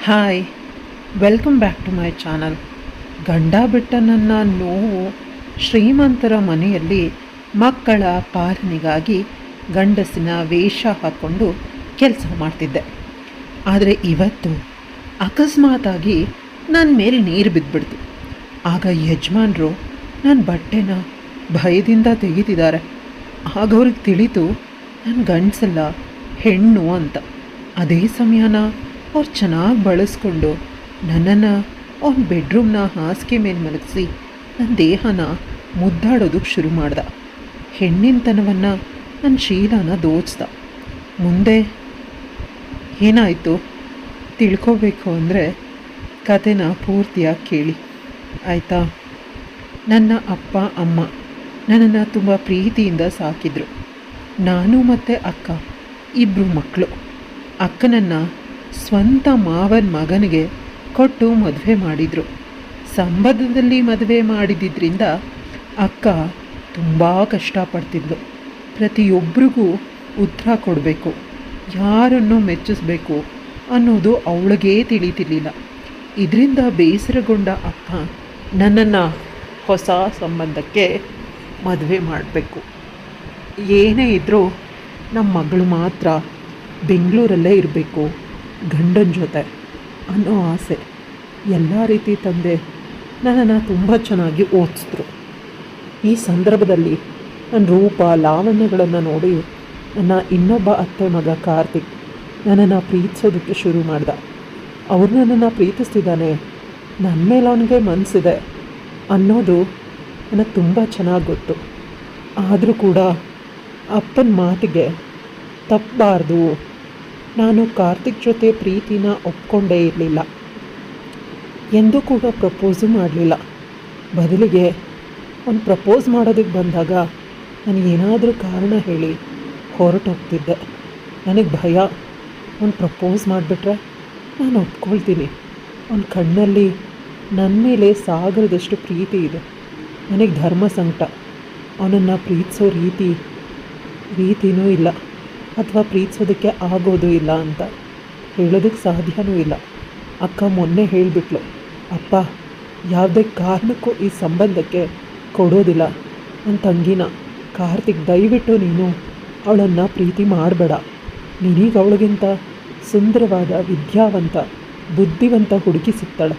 Hi, welcome back to my channel. ಗಂಡ ಬಿಟ್ಟ ನನ್ನ ನೋವು. ಶ್ರೀಮಂತರ ಮನೆಯಲ್ಲಿ ಮಕ್ಕಳ ಪಾಲನೆಗಾಗಿ ಗಂಡಸಿನ ವೇಷ ಹಾಕ್ಕೊಂಡು ಕೆಲಸ ಮಾಡ್ತಿದ್ದೆ. ಆದರೆ ಇವತ್ತು ಅಕಸ್ಮಾತಾಗಿ ನನ್ನ ಮೇಲೆ ನೀರು ಬಿದ್ದುಬಿಡ್ತು. ಆಗ ಯಜಮಾನರು ನನ್ನ ಬಟ್ಟೆನ ಭಯದಿಂದ ತೆಗಿತಿದ್ದಾರೆ. ಆಗ ಅವ್ರಿಗೆ ತಿಳಿತು ನನ್ನ ಗಂಡಸಲ್ಲ, ಹೆಣ್ಣು ಅಂತ. ಅದೇ ಸಮಯನ ಅವ್ರು ಚೆನ್ನಾಗಿ ಬಳಸ್ಕೊಂಡು ನನ್ನನ್ನು ಅವನ ಬೆಡ್ರೂಮ್ನ ಹಾಸಿಗೆ ಮೇಲೆ ಮಲಗಿಸಿ ನನ್ನ ದೇಹನ ಮುದ್ದಾಡೋದಕ್ಕೆ ಶುರು ಮಾಡ್ದ. ಹೆಣ್ಣಿನತನವನ್ನು ನನ್ನ ಶೀಲನ ದೋಚ್ದ. ಮುಂದೆ ಏನಾಯಿತು ತಿಳ್ಕೋಬೇಕು ಅಂದರೆ ಕತೆನ ಪೂರ್ತಿಯಾಗಿ ಕೇಳಿ, ಆಯಿತಾ? ನನ್ನ ಅಪ್ಪ ಅಮ್ಮ ನನ್ನನ್ನು ತುಂಬ ಪ್ರೀತಿಯಿಂದ ಸಾಕಿದ್ರು. ನಾನು ಮತ್ತು ಅಕ್ಕ ಇಬ್ಬರು ಮಕ್ಕಳು. ಅಕ್ಕನನ್ನು ಸ್ವಂತ ಮಾವನ ಮಗನಿಗೆ ಕೊಟ್ಟು ಮದುವೆ ಮಾಡಿದರು. ಸಂಬಂಧದಲ್ಲಿ ಮದುವೆ ಮಾಡಿದ್ದರಿಂದ ಅಕ್ಕ ತುಂಬ ಕಷ್ಟಪಡ್ತಿದ್ಳು. ಪ್ರತಿಯೊಬ್ಬರಿಗೂ ಉತ್ತರ ಕೊಡಬೇಕು, ಯಾರನ್ನು ಮೆಚ್ಚಿಸ್ಬೇಕು ಅನ್ನೋದು ಅವಳಿಗೇ ತಿಳಿತಿರ್ಲಿಲ್ಲ. ಇದರಿಂದ ಬೇಸರಗೊಂಡ ಅಪ್ಪ ನನ್ನನ್ನು ಹೊಸ ಸಂಬಂಧಕ್ಕೆ ಮದುವೆ ಮಾಡಬೇಕು. ಏನೇ ಇದ್ದರೂ ನಮ್ಮ ಮಗಳು ಮಾತ್ರ ಬೆಂಗಳೂರಲ್ಲೇ ಇರಬೇಕು ಗಂಡನ ಜೊತೆ ಅನ್ನೋ ಆಸೆ. ಎಲ್ಲ ರೀತಿ ತಂದೆ ನನ್ನನ್ನು ತುಂಬ ಚೆನ್ನಾಗಿ ಓದಿಸಿದ್ರು. ಈ ಸಂದರ್ಭದಲ್ಲಿ ನನ್ನ ರೂಪ ಲಾವಣ್ಯಗಳನ್ನು ನೋಡಿ ನನ್ನ ಇನ್ನೊಬ್ಬ ಅತ್ತೆ ಮಗ ಕಾರ್ತಿಕ್ ನನ್ನನ್ನು ಪ್ರೀತಿಸೋದಕ್ಕೆ ಶುರು ಮಾಡ್ದ. ಅವ್ರು ನನ್ನನ್ನು ಪ್ರೀತಿಸ್ತಿದ್ದಾನೆ, ನನ್ನ ಮೇಲೆ ಅವನಿಗೆ ಮನಸ್ಸಿದೆ ಅನ್ನೋದು ನನಗೆ ತುಂಬ ಚೆನ್ನಾಗಿ ಗೊತ್ತು. ಆದರೂ ಕೂಡ ಅಪ್ಪನ ಮಾತಿಗೆ ತಪ್ಪಬಾರ್ದು. ನಾನು ಕಾರ್ತಿಕ್ ಜೊತೆ ಪ್ರೀತಿನ ಒಪ್ಕೊಂಡೇ ಇರಲಿಲ್ಲ, ಎಂದೂ ಕೂಡ ಪ್ರಪೋಸು ಮಾಡಲಿಲ್ಲ. ಬದಲಿಗೆ ಅವ್ನು ಪ್ರಪೋಸ್ ಮಾಡೋದಕ್ಕೆ ಬಂದಾಗ ನಾನು ಏನಾದರೂ ಕಾರಣ ಹೇಳಿ ಹೊರಟೋಗ್ತಿದ್ದೆ. ನನಗೆ ಭಯ, ಅವ್ನು ಪ್ರಪೋಸ್ ಮಾಡಿಬಿಟ್ರೆ ನಾನು ಒಪ್ಕೊಳ್ತೀನಿ. ಅವನ ಕಣ್ಣಲ್ಲಿ ನನ್ನ ಮೇಲೆ ಸಾಗರದಷ್ಟು ಪ್ರೀತಿ ಇದೆ. ನನಗೆ ಧರ್ಮ ಸಂಕಟ, ಅವನನ್ನು ಪ್ರೀತಿಸೋ ರೀತಿನೂ ಇಲ್ಲ, ಅಥವಾ ಪ್ರೀತಿಸೋದಕ್ಕೆ ಆಗೋದು ಇಲ್ಲ ಅಂತ ಹೇಳೋದಕ್ಕೆ ಸಾಧ್ಯವೂ ಇಲ್ಲ. ಅಕ್ಕ ಮೊನ್ನೆ ಹೇಳಿಬಿಟ್ಲು, ಅಪ್ಪ ಯಾವುದೇ ಕಾರಣಕ್ಕೂ ಈ ಸಂಬಂಧಕ್ಕೆ ಕೊಡೋದಿಲ್ಲ. ನನ್ನ ತಂಗಿನ ಕಾರ್ತಿಕ್, ದಯವಿಟ್ಟು ನೀನು ಅವಳನ್ನು ಪ್ರೀತಿ ಮಾಡಬೇಡ. ನೀನೀಗ ಅವಳಿಗಿಂತ ಸುಂದರವಾದ, ವಿದ್ಯಾವಂತ, ಬುದ್ಧಿವಂತ ಹುಡುಗಿ ಸಿಗ್ತಾಳೆ.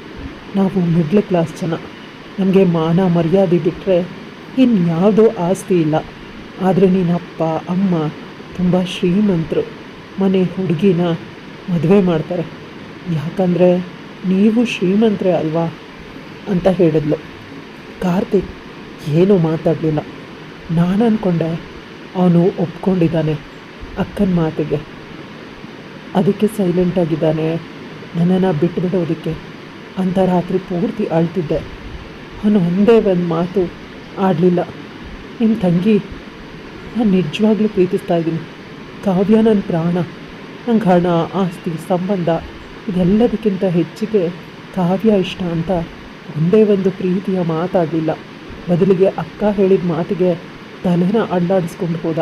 ನಾವು ಮಿಡ್ಲ್ ಕ್ಲಾಸ್ ಜನ, ನಮಗೆ ಮಾನ ಮರ್ಯಾದೆ ಬಿಟ್ಟರೆ ಇನ್ಯಾವುದೋ ಆಸ್ತಿ ಇಲ್ಲ. ಆದರೆ ನೀನಪ್ಪ ಅಮ್ಮ ತುಂಬ ಶ್ರೀಮಂತರು, ಮನೆ ಹುಡುಗಿನ ಮದುವೆ ಮಾಡ್ತಾರೆ, ಯಾಕಂದರೆ ನೀವು ಶ್ರೀಮಂತರೇ ಅಲ್ವಾ ಅಂತ ಹೇಳಿದ್ಲು. ಕಾರ್ತಿಕ್ ಏನೂ ಮಾತಾಡಲಿಲ್ಲ. ನಾನು ಅಂದ್ಕೊಂಡೆ ಅವನು ಒಪ್ಕೊಂಡಿದ್ದಾನೆ ಅಕ್ಕನ ಮಾತಿಗೆ, ಅದಕ್ಕೆ ಸೈಲೆಂಟಾಗಿದ್ದಾನೆ, ನನ್ನನ್ನು ಬಿಟ್ಟುಬಿಡೋದಕ್ಕೆ ಅಂತ ರಾತ್ರಿ ಪೂರ್ತಿ ಅಳ್ತಿದ್ದೆ. ಅವನು ಒಂದೇ ಒಂದು ಮಾತು ಆಡಲಿಲ್ಲ. ನಿಮ್ಮ ತಂಗಿ ನಾನು ನಿಜವಾಗ್ಲೂ ಪ್ರೀತಿಸ್ತಾ ಇದ್ದೀನಿ. ಕಾವ್ಯ ನನ್ನ ಪ್ರಾಣ. ನಂಗೆ ಹಣ, ಆಸ್ತಿ, ಸಂಬಂಧ ಇದೆಲ್ಲದಕ್ಕಿಂತ ಹೆಚ್ಚಿಗೆ ಕಾವ್ಯ ಇಷ್ಟ ಅಂತ ಒಂದೇ ಒಂದು ಪ್ರೀತಿಯ ಮಾತಾಡಲಿಲ್ಲ. ಬದಲಿಗೆ ಅಕ್ಕ ಹೇಳಿದ ಮಾತಿಗೆ ತಲೆನ ಅಲ್ಲಾಡಿಸ್ಕೊಂಡು ಹೋದ.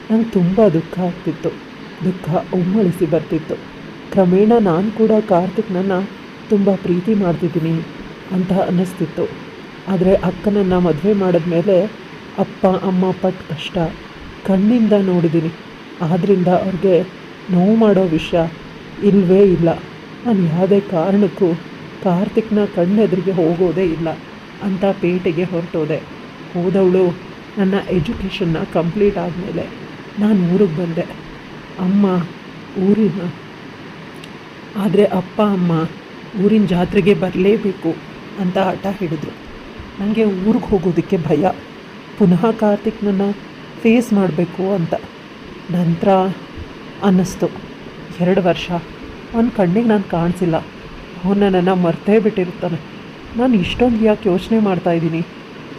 ನಂಗೆ ತುಂಬ ದುಃಖ ಆಗ್ತಿತ್ತು, ದುಃಖ ಉಮ್ಮಳಿಸಿ ಬರ್ತಿತ್ತು. ಕ್ರಮೇಣ ನಾನು ಕೂಡ ಕಾರ್ತಿಕ್ನನ್ನು ತುಂಬ ಪ್ರೀತಿ ಮಾಡ್ತಿದ್ದೀನಿ ಅಂತ ಅನ್ನಿಸ್ತಿತ್ತು. ಆದರೆ ಅಕ್ಕನನ್ನು ಮದುವೆ ಮಾಡಿದ್ಮೇಲೆ ಅಪ್ಪ ಅಮ್ಮ ಪಟ್ಟ ಕಷ್ಟ ಕಣ್ಣಿಂದ ನೋಡಿದ್ದೀನಿ. ಆದ್ದರಿಂದ ಅವ್ರಿಗೆ ನೋವು ಮಾಡೋ ವಿಷಯ ಇಲ್ಲವೇ ಇಲ್ಲ. ನಾನು ಯಾವುದೇ ಕಾರಣಕ್ಕೂ ಕಾರ್ತಿಕ್ನ ಕಣ್ಣೆದುರಿಗೆ ಹೋಗೋದೇ ಇಲ್ಲ ಅಂತ ಪೇಟೆಗೆ ಹೊರಟೋದೆ. ಹೋದವಳು ನನ್ನ ಎಜುಕೇಷನ್ನ ಕಂಪ್ಲೀಟ್ ಆದಮೇಲೆ ನಾನು ಊರಿಗೆ ಬಂದೆ. ಅಮ್ಮ ಊರಿನ ಆದರೆ ಅಪ್ಪ ಅಮ್ಮ ಊರಿನ ಜಾತ್ರೆಗೆ ಬರಲೇಬೇಕು ಅಂತ ಹಠ ಹಿಡಿದ್ರು. ನನಗೆ ಊರಿಗೆ ಹೋಗೋದಕ್ಕೆ ಭಯ, ಪುನಃ ಕಾರ್ತಿಕ್ನನ್ನು ಫೇಸ್ ಮಾಡಬೇಕು ಅಂತ. ನಂತರ ಅನ್ನಿಸ್ತು 2 ವರ್ಷ ಅವನ ಕಣ್ಣಿಗೆ ನಾನು ಕಾಣಿಸಿಲ್ಲ, ಅವನು ನನ್ನನ್ನು ಮರ್ತೇ ಬಿಟ್ಟಿರ್ತಾನೆ. ನಾನು ಇಷ್ಟೊಂದು ಯಾಕೆ ಯೋಚನೆ ಮಾಡ್ತಾಯಿದ್ದೀನಿ?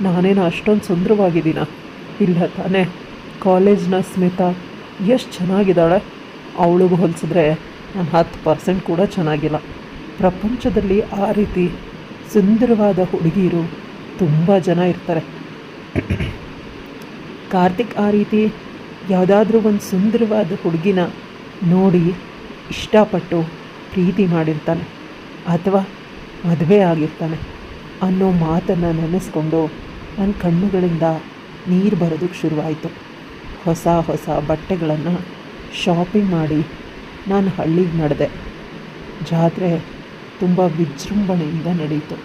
ನಾನೇನು ಅಷ್ಟೊಂದು ಸುಂದರವಾಗಿದ್ದೀನ? ಇಲ್ಲ ತಾನೇ. ಕಾಲೇಜ್ನ ಸ್ಮಿತಾ ಎಷ್ಟು ಚೆನ್ನಾಗಿದ್ದಾಳೆ, ಅವಳಿಗೆ ಹೋಲಿಸಿದ್ರೆ ನಾನು 10% ಕೂಡ ಚೆನ್ನಾಗಿಲ್ಲ. ಪ್ರಪಂಚದಲ್ಲಿ ಆ ರೀತಿ ಸುಂದರವಾದ ಹುಡುಗಿಯರು ತುಂಬ ಜನ ಇರ್ತಾರೆ. ಕಾರ್ತಿಕ್ ಆ ರೀತಿ ಯಾವುದಾದ್ರೂ ಒಂದು ಸುಂದರವಾದ ಹುಡುಗಿನ ನೋಡಿ ಇಷ್ಟಪಟ್ಟು ಪ್ರೀತಿ ಮಾಡಿರ್ತಾನೆ. ಅಥವಾ ಮದುವೆ ಆಗಿರ್ತಾನೆ ಅನ್ನೋ ಮಾತನ್ನು ನೆನೆಸ್ಕೊಂಡು ನನ್ನ ಕಣ್ಣುಗಳಿಂದ ನೀರು ಬರೋದಕ್ಕೆ ಶುರುವಾಯಿತು. ಹೊಸ ಹೊಸ ಬಟ್ಟೆಗಳನ್ನು ಶಾಪಿಂಗ್ ಮಾಡಿ ನಾನು ಹಳ್ಳಿಗೆ ನಡೆದೆ. ಜಾತ್ರೆ ತುಂಬ ವಿಜೃಂಭಣೆಯಿಂದ ನಡೆಯಿತು.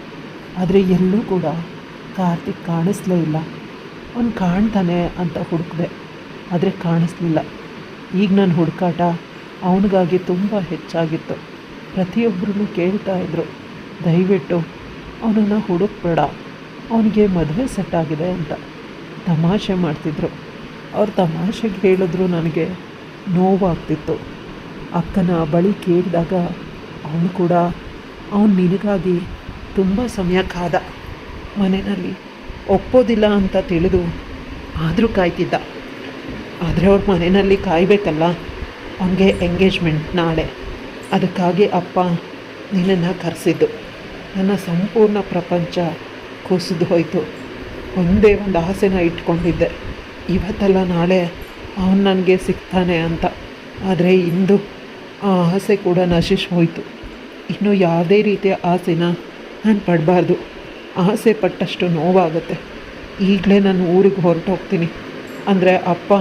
ಆದರೆ ಎಲ್ಲೂ ಕೂಡ ಕಾರ್ತಿಕ್ ಕಾಣಿಸ್ಲೇ ಇಲ್ಲ. ಅವ್ನು ಕಾಣ್ತಾನೆ ಅಂತ ಹುಡುಕಿದೆ, ಆದರೆ ಕಾಣಿಸ್ಲಿಲ್ಲ. ಈಗ ನನ್ನ ಹುಡುಕಾಟ ಅವನಿಗಾಗಿ ತುಂಬ ಹೆಚ್ಚಾಗಿತ್ತು. ಪ್ರತಿಯೊಬ್ಬರೂ ಕೇಳ್ತಾಯಿದ್ರು, ದಯವಿಟ್ಟು ಅವನನ್ನು ಹುಡುಕ್ಬೇಡ, ಅವನಿಗೆ ಮದುವೆ ಸೆಟ್ ಆಗಿದೆ ಅಂತ ತಮಾಷೆ ಮಾಡ್ತಿದ್ರು. ಅವ್ರು ತಮಾಷೆಗೆ ಹೇಳಿದ್ರು ನನಗೆ ನೋವಾಗ್ತಿತ್ತು. ಅಕ್ಕನ ಬಳಿ ಕೇಳಿದಾಗ ಅವನು ಕೂಡ ಅವನು ನಿನಗಾಗಿ ತುಂಬ ಸಮಯ ಕಾದ. ಮನೆಯಲ್ಲಿ ಒಪ್ಪೋದಿಲ್ಲ ಅಂತ ತಿಳಿದು ಆದರೂ ಕಾಯ್ತಿದ್ದ. ಆದರೆ ಅವ್ರ ಮನೆಯಲ್ಲಿ ಕಾಯಬೇಕಲ್ಲ, ಅವನಿಗೆ ಎಂಗೇಜ್ಮೆಂಟ್ ನಾಳೆ. ಅದಕ್ಕಾಗಿ ಅಪ್ಪ ನಿನ್ನನ್ನು ಕರೆಸಿದ್ದು. ನನ್ನ ಸಂಪೂರ್ಣ ಪ್ರಪಂಚ ಕುಸಿದು ಹೋಯಿತು. ಒಂದೇ ಒಂದು ಆಸೆನ ಇಟ್ಕೊಂಡಿದ್ದೆ, ಇವತ್ತಲ್ಲ ನಾಳೆ ಅವನು ನನಗೆ ಸಿಗ್ತಾನೆ ಅಂತ. ಆದರೆ ಇಂದು ಆ ಆಸೆ ಕೂಡ ನಶಿಸಿ ಹೋಯಿತು. ಇನ್ನು ಯಾವುದೇ ರೀತಿಯ ಆಸೆನ ನಾನು ಪಡಬಾರ್ದು. ಆಸೆ ಪಟ್ಟಷ್ಟು ನೋವಾಗುತ್ತೆ. ಈಗಲೇ ನಾನು ಊರಿಗೆ ಹೊರಟೋಗ್ತೀನಿ. ಅಂದರೆ ಅಪ್ಪ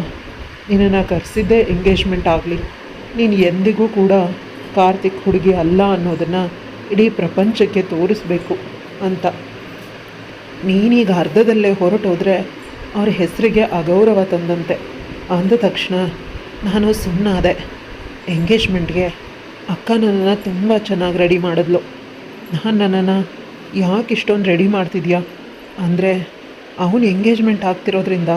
ನಿನ್ನನ್ನು ಕರೆಸಿದ್ದೇ ಎಂಗೇಜ್ಮೆಂಟ್ ಆಗಲಿ, ನೀನು ಎಂದಿಗೂ ಕೂಡ ಕಾರ್ತಿಕ್ ಹುಡುಗಿ ಅಲ್ಲ ಅನ್ನೋದನ್ನು ಇಡೀ ಪ್ರಪಂಚಕ್ಕೆ ತೋರಿಸ್ಬೇಕು ಅಂತ. ನೀನೀಗ ಅರ್ಧದಲ್ಲೇ ಹೊರಟೋದ್ರೆ ಅವ್ರ ಹೆಸರಿಗೆ ಅಗೌರವ ತಂದಂತೆ ಅಂದ ತಕ್ಷಣ ನಾನು ಸುಮ್ಮನಾದೆ. ಎಂಗೇಜ್ಮೆಂಟ್ಗೆ ಅಕ್ಕ ನನ್ನನ್ನು ತುಂಬ ಚೆನ್ನಾಗಿ ರೆಡಿ ಮಾಡಿದ್ಲು. ನಾನು ನನ್ನನ್ನು ಯಾಕೆ ಇಷ್ಟೊಂದು ರೆಡಿ ಮಾಡ್ತಿದ್ಯಾ ಅಂದರೆ, ಅವನು ಎಂಗೇಜ್ಮೆಂಟ್ ಆಗ್ತಿರೋದ್ರಿಂದ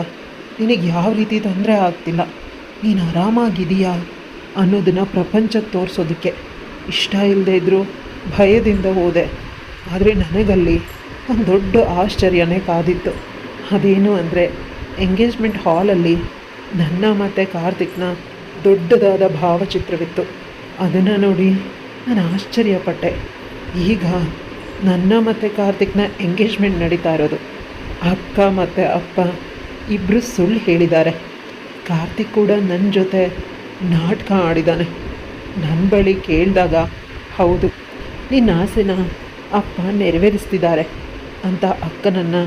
ನಿನಗೆ ಯಾವ ರೀತಿ ತೊಂದರೆ ಆಗ್ತಿಲ್ಲ, ನೀನು ಆರಾಮಾಗಿದೆಯಾ ಅನ್ನೋದನ್ನು ಪ್ರಪಂಚಕ್ಕೆ ತೋರಿಸೋದಕ್ಕೆ. ಇಷ್ಟ ಇಲ್ಲದೆ ಇದ್ದರೂ ಭಯದಿಂದ ಹೋದೆ. ಆದರೆ ನನಗಲ್ಲಿ ಒಂದು ದೊಡ್ಡ ಆಶ್ಚರ್ಯನೇ ಕಾದಿತ್ತು. ಅದೇನು ಅಂದರೆ, ಎಂಗೇಜ್ಮೆಂಟ್ ಹಾಲಲ್ಲಿ ನನ್ನ ಮತ್ತು ಕಾರ್ತಿಕ್ನ ದೊಡ್ಡದಾದ ಭಾವಚಿತ್ರವಿತ್ತು. ಅದನ್ನು ನೋಡಿ ನಾನು ಆಶ್ಚರ್ಯಪಟ್ಟೆ. ಈಗ ನನ್ನ ಮತ್ತು ಕಾರ್ತಿಕ್ನ ಎಂಗೇಜ್ಮೆಂಟ್ ನಡೀತಾ ಇರೋದು. ಅಕ್ಕ ಮತ್ತು ಅಪ್ಪ ಇಬ್ಬರು ಸುಳ್ಳು ಹೇಳಿದ್ದಾರೆ. ಕಾರ್ತಿಕ್ ಕೂಡ ನನ್ನ ಜೊತೆ ನಾಟಕ ಆಡಿದ್ದಾನೆ. ನನ್ನ ಬಳಿ ಕೇಳಿದಾಗ, ಹೌದು ನಿನ್ನ ಆಸೆನ ಅಪ್ಪ ನೆರವೇರಿಸ್ತಿದ್ದಾರೆ ಅಂತ ಅಕ್ಕನನ್ನು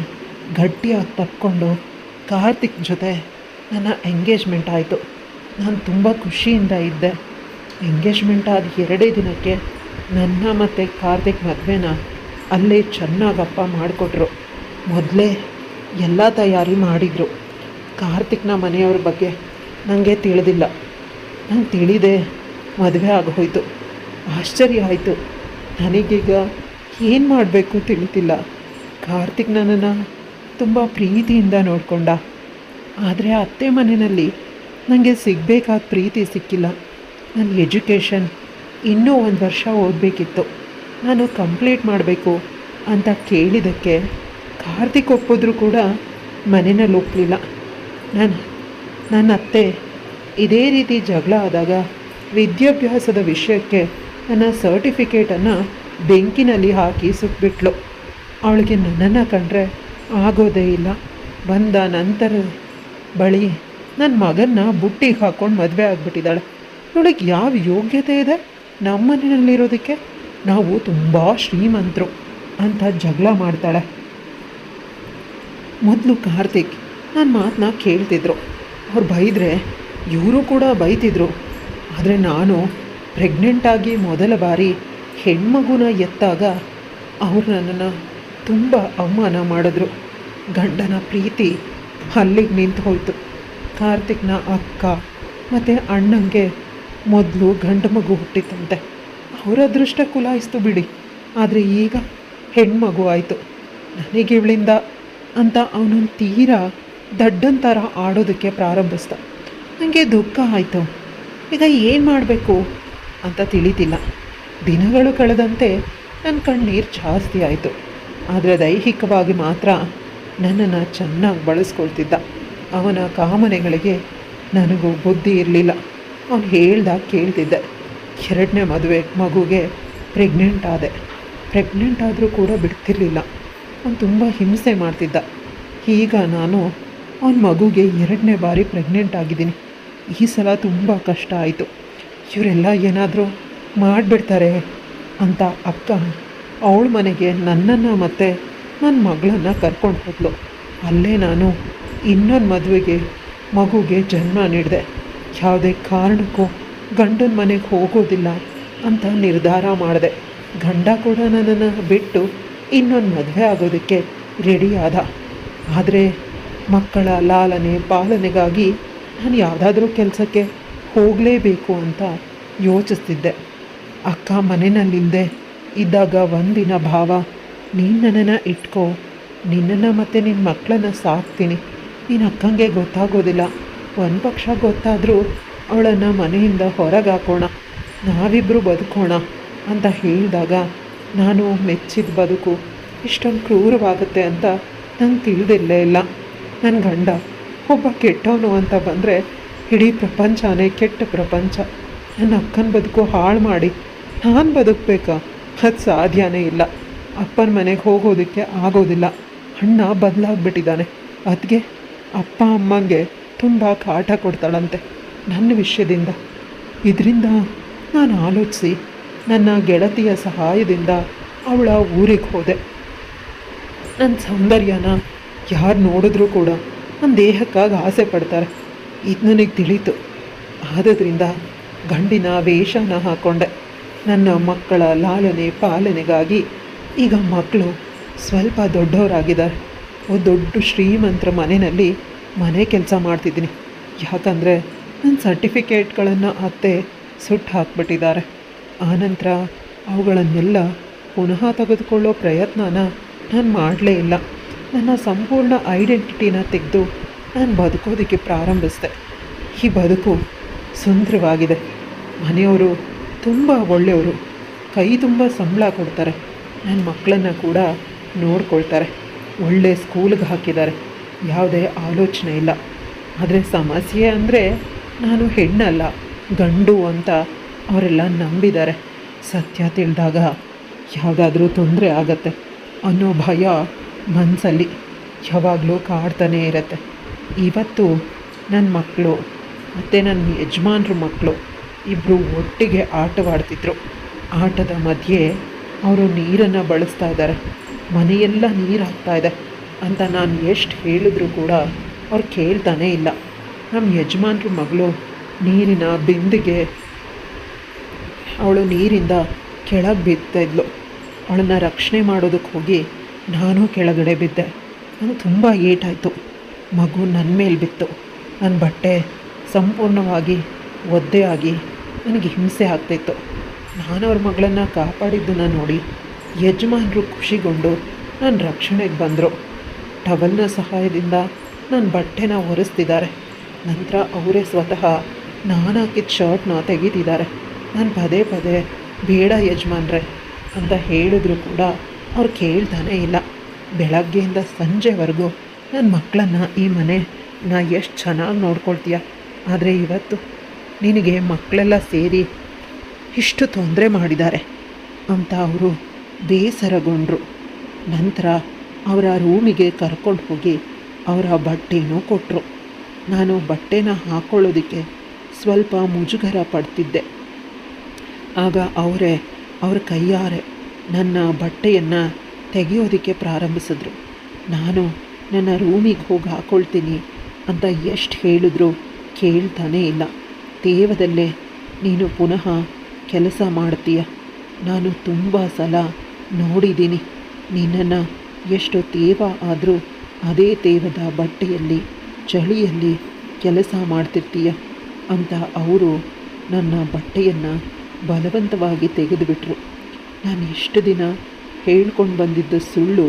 ಗಟ್ಟಿಯಾಗಿ ತಕ್ಕೊಂಡು ಕಾರ್ತಿಕ್ ಜೊತೆ ನನ್ನ ಎಂಗೇಜ್ಮೆಂಟ್ ಆಯಿತು. ನಾನು ತುಂಬ ಖುಷಿಯಿಂದ ಇದ್ದೆ. ಎಂಗೇಜ್ಮೆಂಟ್ ಆದ 2 ದಿನಕ್ಕೆ ನನ್ನ ಮತ್ತು ಕಾರ್ತಿಕ್ ಮದುವೆನ ಅಲ್ಲೇ ಚೆನ್ನಾಗಪ್ಪ ಮಾಡಿಕೊಟ್ರು. ಮೊದಲೇ ಎಲ್ಲ ತಯಾರಿ ಮಾಡಿದರು. ಕಾರ್ತಿಕ್ನ ಮನೆಯವ್ರ ಬಗ್ಗೆ ನನಗೆ ತಿಳಿದಿಲ್ಲ. ನಂಗೆ ತಿಳಿದೆ ಮದುವೆ ಆಗೋಯ್ತು. ಆಶ್ಚರ್ಯ ಆಯಿತು. ನನಗೀಗ ಏನು ಮಾಡಬೇಕು ತಿಳಿತಿಲ್ಲ. ಕಾರ್ತಿಕ್ ನನ್ನನ್ನು ತುಂಬ ಪ್ರೀತಿಯಿಂದ ನೋಡಿಕೊಂಡ. ಆದರೆ ಅತ್ತೆ ಮನೆಯಲ್ಲಿ ನನಗೆ ಸಿಗಬೇಕಾದ ಪ್ರೀತಿ ಸಿಕ್ಕಿಲ್ಲ. ನನ್ನ ಎಜುಕೇಷನ್ ಇನ್ನೂ 1 ವರ್ಷ ಓದಬೇಕಿತ್ತು, ನಾನು ಕಂಪ್ಲೀಟ್ ಮಾಡಬೇಕು ಅಂತ ಕೇಳಿದ್ದಕ್ಕೆ ಕಾರ್ತಿಕ್ ಒಪ್ಪಿದ್ರು ಕೂಡ ಮನೆಯಲ್ಲಿ ಒಪ್ಪಲಿಲ್ಲ. ನನ್ನ ಅತ್ತೆ ಇದೇ ರೀತಿ ಜಗಳ ಆದಾಗ ವಿದ್ಯಾಭ್ಯಾಸದ ವಿಷಯಕ್ಕೆ ನನ್ನ ಸರ್ಟಿಫಿಕೇಟನ್ನು ಬೆಂಕಿನಲ್ಲಿ ಹಾಕಿ ಸುಟ್ಬಿಟ್ಲು. ಅವಳಿಗೆ ನನ್ನನ್ನು ಕಂಡ್ರೆ ಆಗೋದೇ ಇಲ್ಲ. ಬಂದ ನಂತರ ಬಳಿ ನನ್ನ ಮಗನ್ನ ಬುಟ್ಟಿಗೆ ಹಾಕ್ಕೊಂಡು ಮದುವೆ ಆಗಿಬಿಟ್ಟಿದ್ದಾಳೆ. ಇವಳಿಗೆ ಯಾವ ಯೋಗ್ಯತೆ ಇದೆ ನಮ್ಮ ಮನೆಯಲ್ಲಿರೋದಕ್ಕೆ? ನಾವು ತುಂಬ ಶ್ರೀಮಂತರು ಅಂತ ಜಗಳ ಮಾಡ್ತಾಳೆ. ಮೊದಲು ಕಾರ್ತಿಕ್ ನನ್ನ ಮಾತನ್ನ ಕೇಳ್ತಿದ್ರು. ಅವ್ರು ಬೈದರೆ ಇವರು ಕೂಡ ಬೈತಿದ್ರು. ಆದರೆ ನಾನು ಪ್ರೆಗ್ನೆಂಟಾಗಿ ಮೊದಲ ಬಾರಿ ಹೆಣ್ಮಗುನ ಎತ್ತಾಗ ಅವ್ರು ನನ್ನನ್ನು ತುಂಬ ಅವಮಾನ ಮಾಡಿದ್ರು. ಗಂಡನ ಪ್ರೀತಿ ಅಲ್ಲಿಗೆ ನಿಂತು ಹೋಯಿತು. ಕಾರ್ತಿಕ್ನ ಅಕ್ಕ ಮತ್ತು ಅಣ್ಣಂಗೆ ಮೊದಲು ಗಂಡು ಮಗು ಹುಟ್ಟಿತ್ತಂತೆ. ಅವರ ಅದೃಷ್ಟ ಕುಲಾಯಿಸ್ತು ಬಿಡಿ. ಆದರೆ ಈಗ ಹೆಣ್ಮಗು ಆಯಿತು. ನನಗೆ ಇವಳಿಂದ ಅಂತ ಅವನನ್ನು ತೀರಾ ದಡ್ಡಂತರ ಆಡೋದಕ್ಕೆ ಪ್ರಾರಂಭಿಸ್ದ. ನನಗೆ ದುಃಖ ಆಯಿತು. ಈಗ ಏನು ಮಾಡಬೇಕು ಅಂತ ತಿಳಿತಿಲ್ಲ. ದಿನಗಳು ಕಳೆದಂತೆ ನನ್ನ ಕಣ್ಣೀರು ಜಾಸ್ತಿ ಆಯಿತು. ಆದರೆ ದೈಹಿಕವಾಗಿ ಮಾತ್ರ ನನ್ನನ್ನು ಚೆನ್ನಾಗಿ ಬಳಸ್ಕೊಳ್ತಿದ್ದ. ಅವನ ಕಾಮನೆಗಳಿಗೆ ನನಗೂ ಬುದ್ಧಿ ಇರಲಿಲ್ಲ. ಅವನು ಹೇಳ್ದಾಗ ಕೇಳ್ತಿದ್ದೆ. 2ನೇ ಮಗುಗೆ ಪ್ರೆಗ್ನೆಂಟ್ ಆದೆ. ಪ್ರೆಗ್ನೆಂಟ್ ಆದರೂ ಕೂಡ ಬಿಡ್ತಿರ್ಲಿಲ್ಲ. ಅವನು ತುಂಬ ಹಿಂಸೆ ಮಾಡ್ತಿದ್ದ. ಈಗ ನಾನು ಅವನ ಮಗುಗೆ 2ನೇ ಬಾರಿ ಪ್ರೆಗ್ನೆಂಟ್ ಆಗಿದ್ದೀನಿ. ಈ ಸಲ ತುಂಬ ಕಷ್ಟ ಆಯಿತು. ಇವರೆಲ್ಲ ಏನಾದರೂ ಮಾಡಿಬಿಡ್ತಾರೆ ಅಂತ ಅಕ್ಕ ಅವಳ ಮನೆಗೆ ನನ್ನನ್ನು ಮತ್ತು ನನ್ನ ಮಗಳನ್ನು ಕರ್ಕೊಂಡು ಹೋದ್ಲು. ಅಲ್ಲೇ ನಾನು ಇನ್ನೊಂದು ಮಗುಗೆ ಜನ್ಮ ನೀಡಿದೆ. ಯಾವುದೇ ಕಾರಣಕ್ಕೂ ಗಂಡನ ಮನೆಗೆ ಹೋಗೋದಿಲ್ಲ ಅಂತ ನಿರ್ಧಾರ ಮಾಡಿದೆ. ಗಂಡ ಕೂಡ ನನ್ನನ್ನು ಬಿಟ್ಟು ಇನ್ನೊಂದು ಮದುವೆ ಆಗೋದಕ್ಕೆ ರೆಡಿ ಆದ. ಆದರೆ ಮಕ್ಕಳ ಲಾಲನೆ ಪಾಲನೆಗಾಗಿ ನಾನು ಯಾವುದಾದ್ರೂ ಕೆಲಸಕ್ಕೆ ಹೋಗಲೇಬೇಕು ಅಂತ ಯೋಚಿಸ್ತಿದ್ದೆ. ಅಕ್ಕ ಮನೆಯಲ್ಲಿಲ್ಲದೆ ಇದ್ದಾಗ ಒಂದಿನ ಭಾವ, ನೀನು ನನ್ನನ್ನು ಇಟ್ಕೋ, ನಿನ್ನನ್ನು ಮತ್ತು ನಿನ್ನ ಮಕ್ಕಳನ್ನ ಸಾಕ್ತೀನಿ, ನೀನು ಅಕ್ಕಂಗೆ ಗೊತ್ತಾಗೋದಿಲ್ಲ, ಒಂದು ಪಕ್ಷ ಗೊತ್ತಾದರೂ ಅವಳನ್ನು ಮನೆಯಿಂದ ಹೊರಗೆ ಹಾಕೋಣ, ನಾವಿಬ್ಬರು ಬದುಕೋಣ ಅಂತ ಹೇಳಿದಾಗ ನಾನು ಮೆಚ್ಚಿದ ಬದುಕು ಇಷ್ಟೊಂದು ಕ್ರೂರವಾಗುತ್ತೆ ಅಂತ ನಂಗೆ ತಿಳಿದಿಲ್ಲೇ ಇಲ್ಲ. ನನ್ನ ಗಂಡ ಒಬ್ಬ ಕೆಟ್ಟವನು ಅಂತ ಬಂದರೆ ಇಡೀ ಪ್ರಪಂಚನೇ ಕೆಟ್ಟ ಪ್ರಪಂಚ. ನನ್ನ ಅಕ್ಕನ ಬದುಕು ಹಾಳು ಮಾಡಿ ನಾನು ಬದುಕಬೇಕಾ? ಅದು ಸಾಧ್ಯನೇ ಇಲ್ಲ. ಅಪ್ಪನ ಮನೆಗೆ ಹೋಗೋದಕ್ಕೆ ಆಗೋದಿಲ್ಲ. ಅಣ್ಣ ಬದಲಾಗ್ಬಿಟ್ಟಿದ್ದಾನೆ. ಅದಕ್ಕೆ ಅಪ್ಪ ಅಮ್ಮಂಗೆ ತುಂಬ ಕಾಟ ಕೊಡ್ತಾಳಂತೆ ನನ್ನ ವಿಷಯದಿಂದ. ಇದರಿಂದ ನಾನು ಆಲೋಚಿಸಿ ನನ್ನ ಗೆಳತಿಯ ಸಹಾಯದಿಂದ ಅವಳ ಊರಿಗೆ ಹೋದೆ. ನನ್ನ ಸೌಂದರ್ಯನ ಯಾರು ನೋಡಿದ್ರೂ ಕೂಡ ನನ್ನ ದೇಹಕ್ಕಾಗಿ ಆಸೆ ಪಡ್ತಾರೆ. ಇದು ನನಗೆ ತಿಳಿತು. ಆದ್ದರಿಂದ ಗಂಡಿನ ವೇಷನ ಹಾಕ್ಕೊಂಡೆ. ನನ್ನ ಮಕ್ಕಳ ಲಾಲನೆ ಪಾಲನೆಗಾಗಿ ಈಗ ಮಕ್ಕಳು ಸ್ವಲ್ಪ ದೊಡ್ಡವರಾಗಿದ್ದಾರೆ. ಒಂದು ದೊಡ್ಡ ಶ್ರೀಮಂತರ ಮನೆಯಲ್ಲಿ ಮನೆ ಕೆಲಸ ಮಾಡ್ತಿದ್ದೀನಿ. ಯಾಕಂದರೆ ನನ್ನ ಸರ್ಟಿಫಿಕೇಟ್ಗಳನ್ನು ಅತ್ತೆ ಸುಟ್ಟು ಹಾಕ್ಬಿಟ್ಟಿದ್ದಾರೆ. ಆನಂತರ ಅವುಗಳನ್ನೆಲ್ಲ ಪುನಃ ತೆಗೆದುಕೊಳ್ಳೋ ಪ್ರಯತ್ನನ ನಾನು ಮಾಡಲೇ ಇಲ್ಲ. ನನ್ನ ಸಂಪೂರ್ಣ ಐಡೆಂಟಿಟಿನ ತೆಗೆದು ನಾನು ಬದುಕೋದಕ್ಕೆ ಪ್ರಾರಂಭಿಸಿದೆ. ಈ ಬದುಕು ಸುಂದರವಾಗಿದೆ. ಮನೆಯವರು ತುಂಬ ಒಳ್ಳೆಯವರು, ಕೈ ತುಂಬ ಸಂಬಳ ಕೊಡ್ತಾರೆ. ನನ್ನ ಮಕ್ಕಳನ್ನು ಕೂಡ ನೋಡ್ಕೊಳ್ತಾರೆ. ಒಳ್ಳೆ ಸ್ಕೂಲ್ಗೆ ಹಾಕಿದ್ದಾರೆ. ಯಾವುದೇ ಆಲೋಚನೆ ಇಲ್ಲ. ಆದರೆ ಸಮಸ್ಯೆ ಅಂದರೆ ನಾನು ಹೆಣ್ಣಲ್ಲ ಗಂಡು ಅಂತ ಅವರೆಲ್ಲ ನಂಬಿದ್ದಾರೆ. ಸತ್ಯ ತಿಳಿದಾಗ ಯಾವುದಾದ್ರೂ ತೊಂದರೆ ಆಗತ್ತೆ ಅನ್ನೋ ಭಯ ಮನಸ್ಸಲ್ಲಿ ಯಾವಾಗಲೂ ಕಾಡ್ತಾನೇ ಇರುತ್ತೆ. ಇವತ್ತು ನನ್ನ ಮಕ್ಕಳು ಮತ್ತು ನನ್ನ ಯಜಮಾನ್ರ ಮಕ್ಕಳು ಇಬ್ಬರು ಒಟ್ಟಿಗೆ ಆಟವಾಡ್ತಿದ್ರು. ಆಟದ ಮಧ್ಯೆ ಅವರು ನೀರನ್ನು ಬಳಸ್ತಾ ಇದ್ದಾರೆ. ಮನೆಯೆಲ್ಲ ನೀರು ಹಾಕ್ತಾಯಿದೆ ಅಂತ ನಾನು ಎಷ್ಟು ಹೇಳಿದ್ರೂ ಕೂಡ ಅವ್ರು ಕೇಳ್ತಾನೇ ಇಲ್ಲ. ನಮ್ಮ ಯಜಮಾನ್ರ ಮಗಳು ನೀರಿನ ಬಿಂದಿಗೆ ಅವಳು ನೀರಿಂದ ಕೆಳಗೆ ಬಿದ್ದಿದ್ಲು. ಅವಳನ್ನು ರಕ್ಷಣೆ ಮಾಡೋದಕ್ಕೆ ಹೋಗಿ ನಾನು ಕೆಳಗಡೆ ಬಿದ್ದೆ. ನನಗೆ ತುಂಬ ಏಟಾಯಿತು. ಮಗು ನನ್ನ ಮೇಲೆ ಬಿತ್ತು. ನನ್ನ ಬಟ್ಟೆ ಸಂಪೂರ್ಣವಾಗಿ ಒದ್ದೆ ಆಗಿ ನನಗೆ ಹಿಂಸೆ ಆಗ್ತಿತ್ತು. ನಾನು ಅವ್ರ ಮಗಳನ್ನು ಕಾಪಾಡಿದ್ದನ್ನು ನೋಡಿ ಯಜಮಾನರು ಖುಷಿಗೊಂಡು ನನ್ನ ರಕ್ಷಣೆಗೆ ಬಂದರು. ಟವಲ್ನ ಸಹಾಯದಿಂದ ನನ್ನ ಬಟ್ಟೆನ ಒರೆಸ್ತಿದ್ದಾರೆ. ನಂತರ ಅವರೇ ಸ್ವತಃ ನಾನು ಹಾಕಿದ ಶರ್ಟ್ನ ತೆಗೀತಿದ್ದಾರೆ. ನಾನು ಪದೇ ಪದೇ ಬೇಡ ಯಜಮಾನ್ರೆ ಅಂತ ಹೇಳಿದ್ರು ಕೂಡ ಅವ್ರು ಕೇಳ್ತಾನೇ ಇಲ್ಲ. ಬೆಳಗ್ಗೆಯಿಂದ ಸಂಜೆವರೆಗೂ ನನ್ನ ಮಕ್ಕಳನ್ನು ಈ ಮನೆನ ಎಷ್ಟು ಚೆನ್ನಾಗಿ ನೋಡ್ಕೊಳ್ತೀಯ, ಆದರೆ ಇವತ್ತು ನಿನಗೆ ಮಕ್ಕಳೆಲ್ಲ ಸೇರಿ ಇಷ್ಟು ತೊಂದರೆ ಮಾಡಿದ್ದಾರೆ ಅಂತ ಅವರು ಬೇಸರಗೊಂಡರು. ನಂತರ ಅವರ ರೂಮಿಗೆ ಕರ್ಕೊಂಡು ಹೋಗಿ ಅವರ ಬಟ್ಟೆನೂ ಕೊಟ್ಟರು. ನಾನು ಬಟ್ಟೆನ ಹಾಕ್ಕೊಳ್ಳೋದಕ್ಕೆ ಸ್ವಲ್ಪ ಮುಜುಗರ ಪಡ್ತಿದ್ದೆ. ಆಗ ಅವ್ರ ಕೈಯಾರೆ ನನ್ನ ಬಟ್ಟೆಯನ್ನು ತೆಗೆಯೋದಕ್ಕೆ ಪ್ರಾರಂಭಿಸಿದ್ರು. ನಾನು ನನ್ನ ರೂಮಿಗೆ ಹೋಗಿ ಹಾಕ್ಕೊಳ್ತೀನಿ ಅಂತ ಎಷ್ಟು ಹೇಳಿದ್ರು ಕೇಳ್ತಾನೇ ಇಲ್ಲ. ತೇವದಲ್ಲೇ ನೀನು ಪುನಃ ಕೆಲಸ ಮಾಡ್ತೀಯ. ನಾನು ತುಂಬ ಸಲ ನೋಡಿದ್ದೀನಿ ನಿನ್ನನ್ನು. ಎಷ್ಟು ತೇವ ಆದರೂ ಅದೇ ತೇವದ ಬಟ್ಟೆಯಲ್ಲಿ ಚಳಿಯಲ್ಲಿ ಕೆಲಸ ಮಾಡ್ತಿರ್ತೀಯ ಅಂತ ಅವರು ನನ್ನ ಬಟ್ಟೆಯನ್ನು ಬಲವಂತವಾಗಿ ತೆಗೆದುಬಿಟ್ರು. ನಾನು ಎಷ್ಟು ದಿನ ಹೇಳ್ಕೊಂಡು ಬಂದಿದ್ದ ಸುಳ್ಳು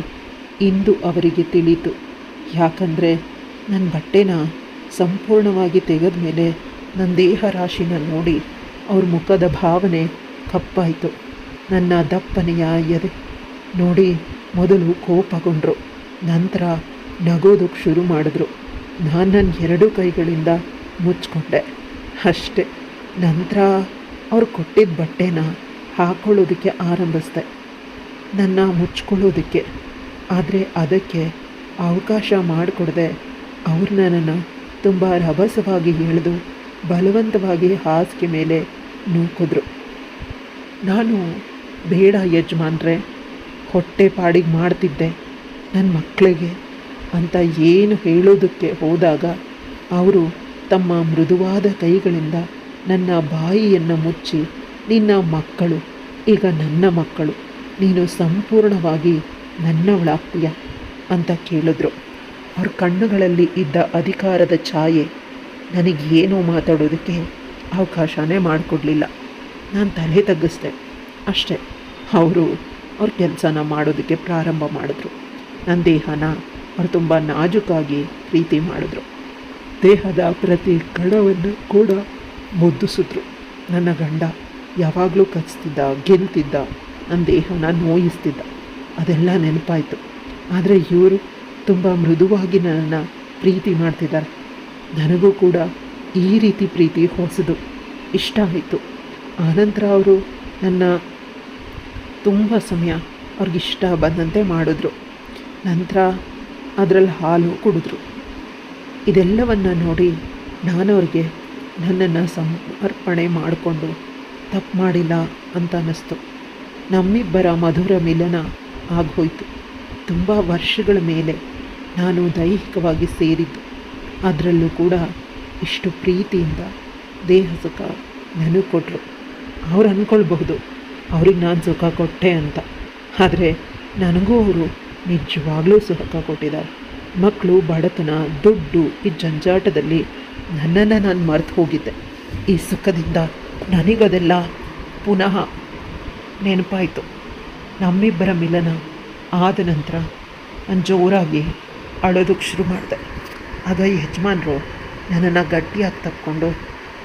ಇಂದು ಅವರಿಗೆ ತಿಳಿಯಿತು. ಯಾಕಂದರೆ ನನ್ನ ಬಟ್ಟೆನ ಸಂಪೂರ್ಣವಾಗಿ ತೆಗೆದ ಮೇಲೆ ನನ್ನ ದೇಹ ರಾಶಿನ ನೋಡಿ ಅವ್ರ ಮುಖದ ಭಾವನೆ ಕಪ್ಪಾಯಿತು. ನನ್ನ ದಪ್ಪನೆಯ ಎದೆ ನೋಡಿ ಮೊದಲು ಕೋಪಗೊಂಡ್ರು. ನಂತರ ನಗೋದಕ್ಕೆ ಶುರು ಮಾಡಿದ್ರು. ನಾನು ನನ್ನ ಎರಡೂ ಕೈಗಳಿಂದ ಮುಚ್ಕೊಂಡೆ ಅಷ್ಟೆ. ನಂತರ ಅವ್ರು ಕೊಟ್ಟಿದ್ದ ಬಟ್ಟೆನ ಹಾಕ್ಕೊಳ್ಳೋದಕ್ಕೆ ಆರಂಭಿಸ್ದೆ, ನನ್ನ ಮುಚ್ಕೊಳ್ಳೋದಕ್ಕೆ. ಆದರೆ ಅದಕ್ಕೆ ಅವಕಾಶ ಮಾಡಿಕೊಡದೆ ಅವ್ರು ನನ್ನನ್ನು ತುಂಬ ರಭಸವಾಗಿ ಎಳೆದು ಬಲವಂತವಾಗಿ ಹಾಸಿಗೆ ಮೇಲೆ ನೂಕಿದ್ರು. ನಾನು ಬೇಡ ಯಜಮಾನ್ರೆ, ಹೊಟ್ಟೆ ಪಾಡಿಗೆ ಮಾಡ್ತಿದ್ದೆ ನನ್ನ ಮಕ್ಕಳಿಗೆ ಅಂತ ಏನು ಹೇಳೋದಕ್ಕೆ ಹೋದಾಗ ಅವರು ತಮ್ಮ ಮೃದುವಾದ ಕೈಗಳಿಂದ ನನ್ನ ಬಾಯಿಯನ್ನು ಮುಚ್ಚಿ, ನಿನ್ನ ಮಕ್ಕಳು ಈಗ ನನ್ನ ಮಕ್ಕಳು, ನೀನು ಸಂಪೂರ್ಣವಾಗಿ ನನ್ನವಳಾಗ್ತೀಯ ಅಂತ ಕೇಳಿದ್ರು. ಅವ್ರ ಕಣ್ಣುಗಳಲ್ಲಿ ಇದ್ದ ಅಧಿಕಾರದ ಛಾಯೆ ನನಗೇನೂ ಮಾತಾಡೋದಕ್ಕೆ ಅವಕಾಶನೇ ಮಾಡಿಕೊಡ್ಲಿಲ್ಲ. ನಾನು ತಲೆ ತಗ್ಗಿಸ್ದೆ ಅಷ್ಟೇ. ಅವರು ಅವ್ರ ಕೆಲಸನ ಮಾಡೋದಕ್ಕೆ ಪ್ರಾರಂಭ ಮಾಡಿದ್ರು. ನನ್ನ ದೇಹನ ಅವ್ರು ತುಂಬ ನಾಜೂಕಾಗಿ ಪ್ರೀತಿ ಮಾಡಿದ್ರು. ದೇಹದ ಪ್ರತಿ ಕಣವನ್ನು ಕೂಡ ಮುದ್ದಿಸಿದ್ರು. ನನ್ನ ಗಂಡ ಯಾವಾಗಲೂ ಕಚ್ತಿದ್ದ, ಗೆಲ್ತಿದ್ದ, ನನ್ನ ದೇಹನ ನೋಯಿಸ್ತಿದ್ದ, ಅದೆಲ್ಲ ನೆನಪಾಯಿತು. ಆದರೆ ಇವರು ತುಂಬ ಮೃದುವಾಗಿ ನನ್ನನ್ನು ಪ್ರೀತಿ ಮಾಡ್ತಿದ್ದಾರೆ. ನನಗೂ ಕೂಡ ಈ ರೀತಿ ಪ್ರೀತಿ ಹೊಸದು, ಇಷ್ಟ ಆಯಿತು. ಆನಂತರ ಅವರು ನನ್ನ ತುಂಬ ಸಮಯ ಅವ್ರಿಗಿಷ್ಟ ಬಂದಂತೆ ಮಾಡಿದ್ರು. ನಂತರ ಅದರಲ್ಲಿ ಹಾಲು ಕುಡಿದ್ರು. ಇದೆಲ್ಲವನ್ನು ನೋಡಿ ನಾನು ಅವ್ರಿಗೆ ನನ್ನನ್ನು ಸಮರ್ಪಣೆ ಮಾಡಿಕೊಂಡು ತಪ್ಪು ಮಾಡಿಲ್ಲ ಅಂತ ಅನ್ನಿಸ್ತು. ನಮ್ಮಿಬ್ಬರ ಮಧುರ ಮಿಲನ ಆಗೋಯ್ತು. ತುಂಬ ವರ್ಷಗಳ ಮೇಲೆ ನಾನು ದೈಹಿಕವಾಗಿ ಸೇರಿದ್ದು, ಅದರಲ್ಲೂ ಕೂಡ ಇಷ್ಟು ಪ್ರೀತಿಯಿಂದ ದೇಹ ಸುಖ ನನಗೆ ಕೊಟ್ಟರು. ಅವ್ರು ಅಂದ್ಕೊಳ್ಬಹುದು ಅವ್ರಿಗೆ ನಾನು ಸುಖ ಕೊಟ್ಟೆ ಅಂತ, ಆದರೆ ನನಗೂ ಅವರು ನಿಜವಾಗ್ಲೂ ಸುಖ ಕೊಟ್ಟಿದ್ದಾರೆ. ಮಕ್ಕಳು, ಬಡತನ, ದುಡ್ಡು, ಈ ಜಂಜಾಟದಲ್ಲಿ ನನ್ನನ್ನು ನಾನು ಮರೆತು ಹೋಗಿದ್ದೆ. ಈ ಸುಖದಿಂದ ನನಗದೆಲ್ಲ ಪುನಃ ನೆನಪಾಯಿತು. ನಮ್ಮಿಬ್ಬರ ಮಿಲನ ಆದ ನಂತರ ನಾನು ಜೋರಾಗಿ ಅಳೋದಕ್ಕೆ ಶುರು ಮಾಡಿದೆ. ಆಗ ಯಜಮಾನರು ನನ್ನನ್ನು ಗಟ್ಟಿಯಾಗಿ ತಕ್ಕೊಂಡು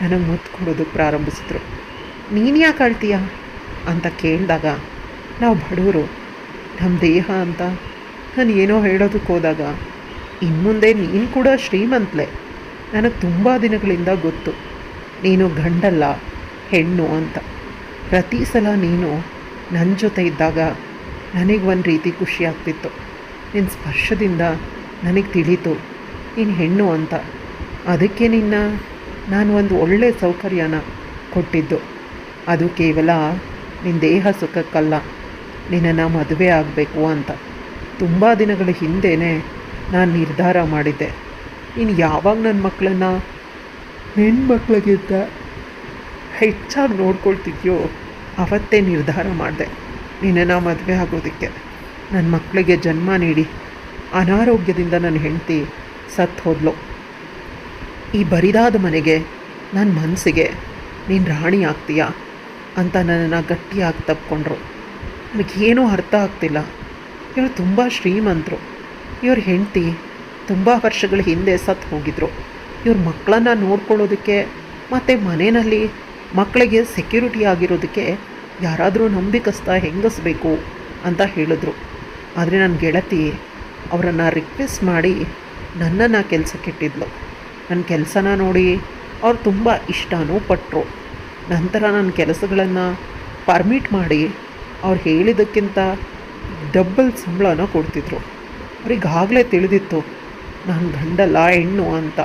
ನನಗೆ ಮುತ್ತು ಕೊಡೋದಕ್ಕೆ ಪ್ರಾರಂಭಿಸಿದ್ರು. ನೀನು ಯಾಕೆ ಅಳ್ತೀಯ ಅಂತ ಕೇಳಿದಾಗ, ನಾವು ಬಡವರು, ನಮ್ಮ ದೇಹ ಅಂತ ನಾನು ಏನೋ ಹೇಳೋದಕ್ಕೆ ಹೋದಾಗ, ಇನ್ಮುಂದೆ ನೀನು ಕೂಡ ಶ್ರೀಮಂತಲೆ, ನನಗೆ ತುಂಬ ದಿನಗಳಿಂದ ಗೊತ್ತು ನೀನು ಗಂಡಲ್ಲ ಹೆಣ್ಣು ಅಂತ. ಪ್ರತಿ ಸಲ ನೀನು ನನ್ನ ಜೊತೆ ಇದ್ದಾಗ ನನಗೆ ಒಂದು ರೀತಿ ಖುಷಿ ಆಗ್ತಿತ್ತು. ನಿನ್ನ ಸ್ಪರ್ಶದಿಂದ ನನಗೆ ತಿಳಿತು ನೀನು ಹೆಣ್ಣು ಅಂತ. ಅದಕ್ಕೆ ನಾನು ಒಂದು ಒಳ್ಳೆಯ ಸೌಕರ್ಯನ ಕೊಟ್ಟಿದ್ದು. ಅದು ಕೇವಲ ನಿನ್ನ ದೇಹ ಸುಖಕ್ಕಲ್ಲ, ನಿನ್ನನ್ನು ಮದುವೆ ಆಗಬೇಕು ಅಂತ. ತುಂಬ ದಿನಗಳ ಹಿಂದೆಯೇ ನಾನು ನಿರ್ಧಾರ ಮಾಡಿದ್ದೆ. ನೀನು ಯಾವಾಗ ನನ್ನ ಮಕ್ಕಳನ್ನು ಹೆಣ್ಮಕ್ಳಿಗಿಂತ ಹೆಚ್ಚಾಗಿ ನೋಡ್ಕೊಳ್ತಿದ್ಯೋ ಅವತ್ತೇ ನಿರ್ಧಾರ ಮಾಡಿದೆ ನಿನ್ನನ್ನು ಮದುವೆ ಆಗೋದಕ್ಕೆ. ನನ್ನ ಮಕ್ಕಳಿಗೆ ಜನ್ಮ ನೀಡಿ ಅನಾರೋಗ್ಯದಿಂದ ನನ್ನ ಹೆಂಡತಿ ಸತ್ತು ಹೋದ್ಲು. ಈ ಬರಿದಾದ ಮನೆಗೆ, ನನ್ನ ಮನಸ್ಸಿಗೆ ನೀನು ರಾಣಿ ಆಗ್ತೀಯಾ ಅಂತ ನನ್ನನ್ನು ಗಟ್ಟಿಯಾಗಿ ತಪ್ಪಿಕೊಂಡ್ರು. ನನಗೇನೂ ಅರ್ಥ ಆಗ್ತಿಲ್ಲ. ಇವರು ತುಂಬ ಶ್ರೀಮಂತರು, ಇವ್ರ ಹೆಂಡತಿ ತುಂಬ ವರ್ಷಗಳ ಹಿಂದೆ ಸತ್ತು ಹೋಗಿದ್ರು. ಇವ್ರ ಮಕ್ಕಳನ್ನು ನೋಡ್ಕೊಳ್ಳೋದಕ್ಕೆ ಮತ್ತು ಮನೆಯಲ್ಲಿ ಮಕ್ಕಳಿಗೆ ಸೆಕ್ಯೂರಿಟಿ ಆಗಿರೋದಕ್ಕೆ ಯಾರಾದರೂ ನಂಬಿಕಸ್ತ ಹೆಂಗಸಬೇಕು ಅಂತ ಹೇಳಿದ್ರು. ಆದರೆ ನನ್ನ ಗೆಳತಿ ಅವರನ್ನು ರಿಕ್ವೆಸ್ಟ್ ಮಾಡಿ ನನ್ನನ್ನು ಕೆಲಸಕ್ಕಿಟ್ಟಿದ್ಲು. ನನ್ನ ಕೆಲಸನ ನೋಡಿ ಅವ್ರು ತುಂಬ ಇಷ್ಟನೂ ಪಟ್ಟರು. ನಂತರ ನನ್ನ ಕೆಲಸಗಳನ್ನು ಪರ್ಮಿಟ್ ಮಾಡಿ ಅವ್ರು ಹೇಳಿದ್ದಕ್ಕಿಂತ ಡಬ್ಬಲ್ ಸಂಬಳನ ಕೊಡ್ತಿದ್ರು. ಅವ್ರಿಗಾಗಲೇ ತಿಳಿದಿತ್ತು ನಾನು ಗಂಡಲ್ಲ ಹೆಣ್ಣು ಅಂತ.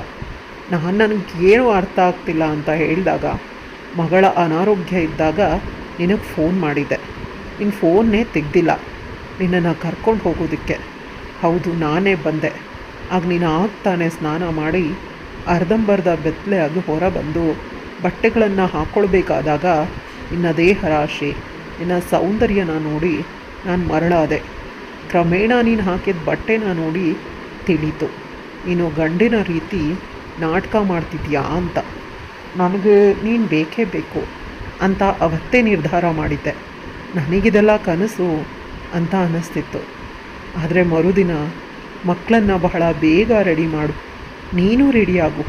ನನಗೇನು ಅರ್ಥ ಆಗ್ತಿಲ್ಲ ಅಂತ ಹೇಳಿದಾಗ, ಮಗಳ ಅನಾರೋಗ್ಯ ಇದ್ದಾಗ ನಿನಗೆ ಫೋನ್ ಮಾಡಿದ್ದೆ, ನಿನ್ನ ಫೋನ್ನೇ ತೆಗೆದಿಲ್ಲ ನಿನ್ನನ್ನು ಕರ್ಕೊಂಡು ಹೋಗೋದಕ್ಕೆ. ಹೌದು, ನಾನೇ ಬಂದೆ. ಆಗ ನೀನು ಆಗ್ತಾನೆ ಸ್ನಾನ ಮಾಡಿ ಅರ್ಧಂಬರ್ಧ ಬೆತ್ತಲೆ ಆಗಿ ಹೊರ ಬಂದು ಬಟ್ಟೆಗಳನ್ನು ಹಾಕ್ಕೊಳ್ಬೇಕಾದಾಗ ನಿನ್ನ ದೇಹ ರಾಶಿ, ನಿನ್ನ ಸೌಂದರ್ಯನ ನೋಡಿ ನಾನು ಮರಳಾದೆ. ಕ್ರಮೇಣ ನೀನು ಹಾಕಿದ ಬಟ್ಟೆನ ನೋಡಿ ತಿಳಿತು ನೀನು ಗಂಡಿನ ರೀತಿ ನಾಟಕ ಮಾಡ್ತಿದ್ಯಾ ಅಂತ. ನನಗೆ ನೀನು ಬೇಕೇ ಬೇಕು ಅಂತ ಅವತ್ತೇ ನಿರ್ಧಾರ ಮಾಡಿದ್ದೆ. ನನಗಿದೆಲ್ಲ ಕನಸು ಅಂತ ಅನ್ನಿಸ್ತಿತ್ತು. ಆದರೆ ಮರುದಿನ ಮಕ್ಕಳನ್ನು ಬಹಳ ಬೇಗ ರೆಡಿ ಮಾಡು, ನೀನು ರೆಡಿಯಾಗು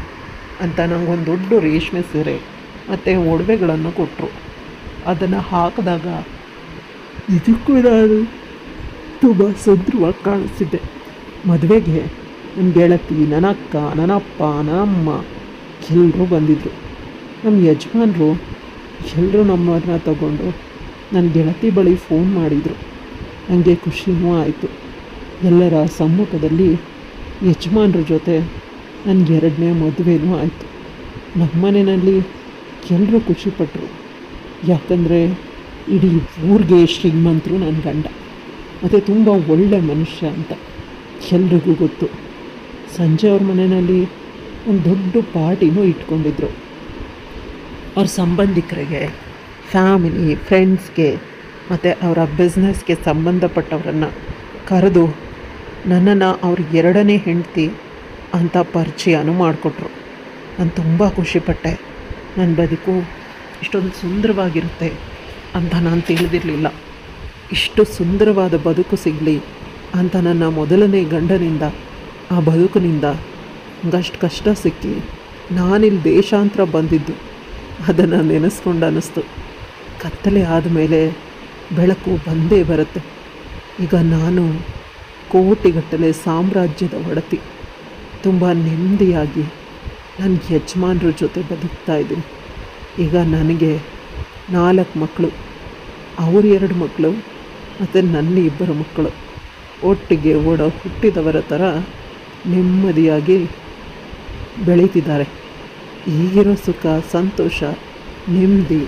ಅಂತ ನನಗೊಂದು ದೊಡ್ಡ ರೇಷ್ಮೆ ಸೀರೆ ಮತ್ತು ಒಡವೆಗಳನ್ನು ಕೊಟ್ಟರು. ಅದನ್ನು ಹಾಕಿದಾಗ ಇದಕ್ಕೂ ನಾನು ತುಂಬ ಸುಂದರವಾಗಿ ಕಾಣಿಸ್ತಿದ್ದೆ. ಮದುವೆಗೆ ನನ್ನ ಗೆಳತಿ, ನನ್ನ ಅಕ್ಕ, ನನ್ನ ಅಪ್ಪ, ನನ್ನ ಅಮ್ಮ ಎಲ್ಲರೂ ಬಂದಿದ್ದರು. ನಮ್ಮ ಯಜಮಾನರು ಎಲ್ಲರೂ ನಮ್ಮನ್ನ ತಗೊಂಡು ನನ್ನ ಗೆಳತಿ ಬಳಿ ಫೋನ್ ಮಾಡಿದರು. ನನಗೆ ಖುಷಿನೂ ಆಯಿತು. ಎಲ್ಲರ ಸಮ್ಮುಖದಲ್ಲಿ ಯಜಮಾನ್ರ ಜೊತೆ ನನ್ನ 2ನೇ ಮದುವೆನೂ ಆಯಿತು. ನಮ್ಮ ಮನೆಯಲ್ಲಿ ಎಲ್ಲರೂ ಖುಷಿಪಟ್ಟರು. ಯಾಕಂದರೆ ಇಡೀ ಊರಿಗೆ ಶ್ರೀಮಂತರು ನನ್ನ ಗಂಡ, ಮತ್ತು ತುಂಬ ಒಳ್ಳೆ ಮನುಷ್ಯ ಅಂತ ಎಲ್ರಿಗೂ ಗೊತ್ತು. ಸಂಜೆ ಅವ್ರ ಮನೆಯಲ್ಲಿ ಒಂದು ದೊಡ್ಡ ಪಾರ್ಟಿನೂ ಇಟ್ಕೊಂಡಿದ್ರು. ಅವ್ರ ಸಂಬಂಧಿಕರಿಗೆ, ಫ್ಯಾಮಿಲಿ, ಫ್ರೆಂಡ್ಸ್ಗೆ ಮತ್ತು ಅವರ ಬಿಸ್ನೆಸ್ಗೆ ಸಂಬಂಧಪಟ್ಟವರನ್ನು ಕರೆದು ನನ್ನನ್ನು ಅವ್ರ ಎರಡನೇ ಹೆಂಡತಿ ಅಂತ ಪರಿಚಯನೂ ಮಾಡಿಕೊಟ್ರು. ನಾನು ತುಂಬ ಖುಷಿಪಟ್ಟೆ. ನನ್ನ ಬದುಕು ಇಷ್ಟೊಂದು ಸುಂದರವಾಗಿರುತ್ತೆ ಅಂತ ನಾನು ತಿಳಿದಿರಲಿಲ್ಲ. ಇಷ್ಟು ಸುಂದರವಾದ ಬದುಕು ಸಿಗಲಿ ಅಂತ ನನ್ನ ಮೊದಲನೇ ಗಂಡನಿಂದ, ಆ ಬದುಕಿನಿಂದ ಒಂದಷ್ಟು ಕಷ್ಟ ಸಿಕ್ಕಿ ನಾನಿಲ್ಲಿ ದೇಶಾಂತರ ಬಂದಿದ್ದು ಅದನ್ನು ನೆನೆಸ್ಕೊಂಡು ಅನ್ನಿಸ್ತು. ಕತ್ತಲೆ ಆದಮೇಲೆ ಬೆಳಕು ಬಂದೇ ಬರುತ್ತೆ. ಈಗ ನಾನು ಕೋಟಿಗಟ್ಟಲೆ ಸಾಮ್ರಾಜ್ಯದ ಒಡತಿ, ತುಂಬ ನೆಮ್ಮದಿಯಾಗಿ ನನ್ನ ಯಜಮಾನ್ರ ಜೊತೆ ಬದುಕ್ತಾ ಇದ್ದೀನಿ. ಈಗ ನನಗೆ 4 ಮಕ್ಕಳು, ಅವ್ರ 2 ಮಕ್ಕಳು ಮತ್ತು ನನ್ನ 2 ಮಕ್ಕಳು ಒಟ್ಟಿಗೆ ಹುಟ್ಟಿದವರ ಥರ ನೆಮ್ಮದಿಯಾಗಿ ಬೆಳೀತಿದ್ದಾರೆ. ಈಗಿರೋ ಸುಖ, ಸಂತೋಷ, ನೆಮ್ಮದಿ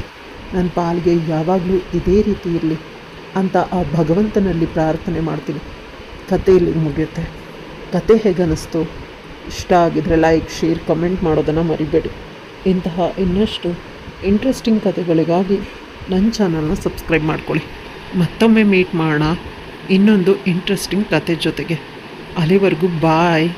ನನ್ನ ಪಾಲಿಗೆ ಯಾವಾಗಲೂ ಇದೇ ರೀತಿ ಇರಲಿ ಅಂತ ಆ ಭಗವಂತನಲ್ಲಿ ಪ್ರಾರ್ಥನೆ ಮಾಡ್ತೀನಿ. ಕತೆ ಇಲ್ಲಿಗೆ ಮುಗಿಯುತ್ತೆ. ಕತೆ ಹೇಗನ್ನಿಸ್ತು? ಇಷ್ಟ ಆಗಿದ್ರೆ ಲೈಕ್, ಶೇರ್, ಕಮೆಂಟ್ ಮಾಡೋದನ್ನು ಮರಿಬೇಡಿ. ಇಂತಹ ಇನ್ನಷ್ಟು ಇಂಟ್ರೆಸ್ಟಿಂಗ್ ಕತೆಗಳಿಗಾಗಿ ನನ್ನ ಚಾನಲ್ನ ಸಬ್ಸ್ಕ್ರೈಬ್ ಮಾಡ್ಕೊಳ್ಳಿ. ಮತ್ತೊಮ್ಮೆ ಮೀಟ್ ಮಾಡೋಣ ಇನ್ನೊಂದು ಇಂಟ್ರೆಸ್ಟಿಂಗ್ ಕತೆ ಜೊತೆಗೆ. ಅಲ್ಲಿವರೆಗೂ ಬಾಯ್.